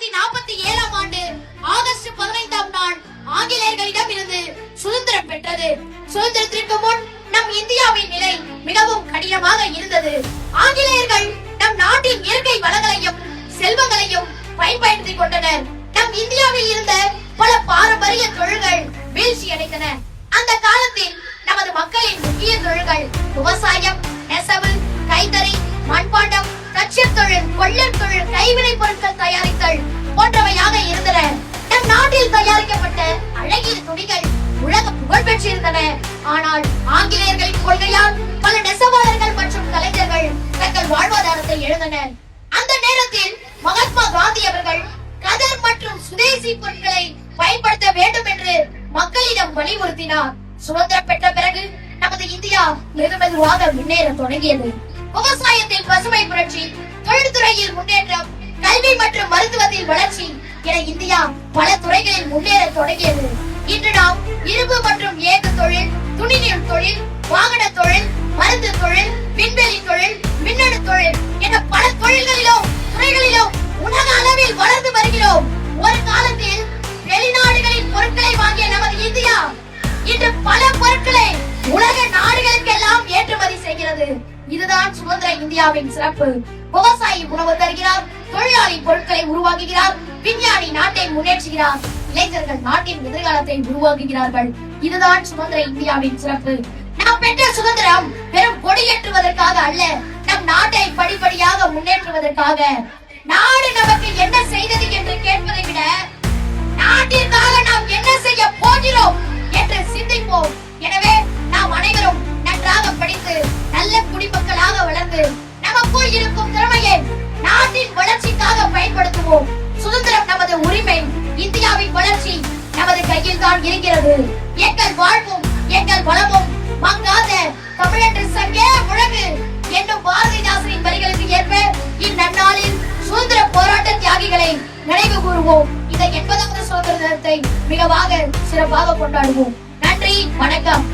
1947ஆம் ஆண்டு ஆகஸ்ட் 15ஆம் நாள் ஆங்கிலேயர்களிடம் இருந்து சுதந்திரம் பெற்றது. சுதந்திரத்திற்கு முன் நம் இந்தியாவின் நிலை மிகவும் கடினமாக இருந்தது. ஆங்கிலேயர்கள் நம் நாட்டின் இயற்கை வளங்களையும் செல்வங்களையும் பயன்படுத்திக் கொண்டனர். நம் இந்தியாவில் இருந்த பல பாரம்பரிய தொழில்கள் வீழ்ச்சி அடைந்தன. அந்த காலத்தில் நமது மக்களின் முக்கிய தொழில்கள் விவசாயம், நெசவு, கைத்தறி, மண்பாண்டம், தச்சர் தொழில், கொள்ளர் தொழில், கைவினை பொருட்கள் தயாரித்தல் போன்றவையாக இருந்தன. நம் நாட்டில் தயாரிக்கப்பட்ட அழகிய துணிகள் உலக புகழ் பெற்றிருந்தன. ஆனால் ஆங்கிலேயர்களின் கொள்கையால் பல நெசவாளர்கள் மற்றும் கலைஞர்கள் தங்கள் வாழ்வாதாரத்தை இழந்தனர். அந்த நேரத்தில் மகாத்மா காந்தி அவர்கள் கதர் மற்றும் சுதேசி பொருட்களை பயன்படுத்த வேண்டும் என்று மக்களிடம் வலியுறுத்தினார். சுதந்திரம் பெற்ற பிறகு நமது இந்தியா மெதுமெதுவாக முன்னேற தொடங்கியது. விவசாயத்தில் பசுமை புரட்சி, தொழில்துறையில் முன்னேற்றம், கல்வி மற்றும் மருத்துவத்தில் வளர்ச்சி என இந்தியா பல துறைகளில் முன்னேற தொடங்கியது. இன்று நாம் இரும்பு மற்றும் ஏகு தொழில், துணிநூல் தொழில், வாகன தொழில், மருந்து தொழில், விண்வெளி தொழில், மின்னணு தொழில் என பல தொழில்களிலும் துறைகளிலும் உலக அளவில் வளர்ந்து வருகிறோம். ஒரு காலத்தில் வெளிநாடுகளின் பொருட்களை வாங்கிய நமது இந்தியா இன்று பல பொருட்களை உலக நாடுகளுக்கெல்லாம் ஏற்றுமதி செய்கிறது. இதுதான் சுதந்திர இந்தியாவின் சிறப்பு. விவசாயி உணவு தருகிறார், தொழிலாளி பொருட்களை உருவாக்குகிறார், விஞ்ஞானி நாட்டை முன்னேற்றுகிறார், இளைஞர்கள் நாட்டின் எதிர்காலத்தை உருவாக்குகிறார்கள். இதுதான் சுதந்திர இந்தியாவின் சிறப்பு. நாம் பெற்ற சுதந்திரம் வெறும் கொடியேற்றுவதற்காக அல்ல, நம் நாட்டை படிப்படியாக முன்னேற்றுவதற்காக. நாடு நமக்கு என்ன செய்தது என்று கேட்பதை விட நாட்டிற்காக நாம் என்ன செய்ய போகிறோம் என்று சிந்திப்போம். எனவே நாம் அனைவரும் நன்றாக படித்து நல்ல குடிமக்களாக வளர்ந்து நமக்குள் இருக்கும் திறமையை நாட்டின் வளர்ச்சிக்காக பயன்படுத்துவோம். சுதந்திரம் நமது உரிமை. இந்தியாவின் வளர்ச்சி நமது கையில் தான் இருக்கிறது. எங்கள் வாழ்வும் எங்கள் வளமும் மங்காத தமிழென்று சங்கே முழங்கு என்னும் பாரதிதாசனின் வரிகளுக்கு ஏற்ப இந்நன்னாளில் சுதந்திர போராட்ட தியாகிகளை நினைவு கூறுவோம். இந்த 80வது சுதந்திர தினத்தை மிகவாக சிறப்பாக கொண்டாடுவோம். நன்றி, வணக்கம்.